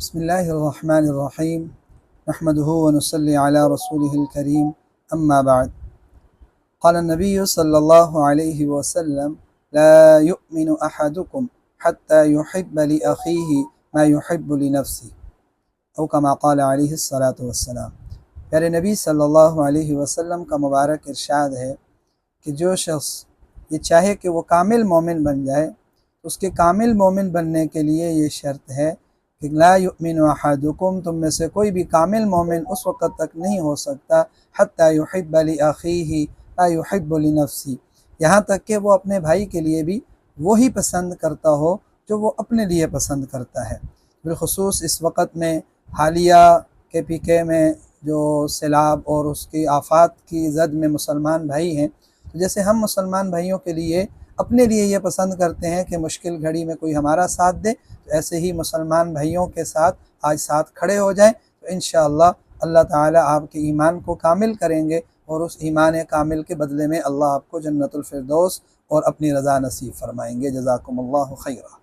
بسم اللہ الرحمن الرحیم نحمده ونصلی علی رسوله الکریم اما بعد قال النبی صلی اللہ علیہ وسلم لا يؤمن احدکم حتى يحب لأخیہ ما يحب لنفسہ او کما قال علیہ الصلاۃ والسلام۔ پیارے نبی صلی اللہ علیہ وسلم کا مبارک ارشاد ہے کہ جو شخص یہ چاہے کہ وہ کامل مومن بن جائے، اس کے کامل مومن بننے کے لیے یہ شرط ہے کہ لا یؤمن احدکم، تم میں سے کوئی بھی کامل مومن اس وقت تک نہیں ہو سکتا حتی یحب لاخیہ لا یحب لنفسہ، یہاں تک کہ وہ اپنے بھائی کے لیے بھی وہی پسند کرتا ہو جو وہ اپنے لیے پسند کرتا ہے۔ بالخصوص اس وقت میں حالیہ KPK میں جو سیلاب اور اس کی آفات کی زد میں مسلمان بھائی ہیں، تو جیسے ہم مسلمان بھائیوں کے لیے اپنے لیے یہ پسند کرتے ہیں کہ مشکل گھڑی میں کوئی ہمارا ساتھ دے، تو ایسے ہی مسلمان بھائیوں کے ساتھ آج ساتھ کھڑے ہو جائیں، تو انشاءاللہ اللہ تعالیٰ آپ کے ایمان کو کامل کریں گے، اور اس ایمان کامل کے بدلے میں اللہ آپ کو جنت الفردوس اور اپنی رضا نصیب فرمائیں گے۔ جزاکم اللہ خیرہ۔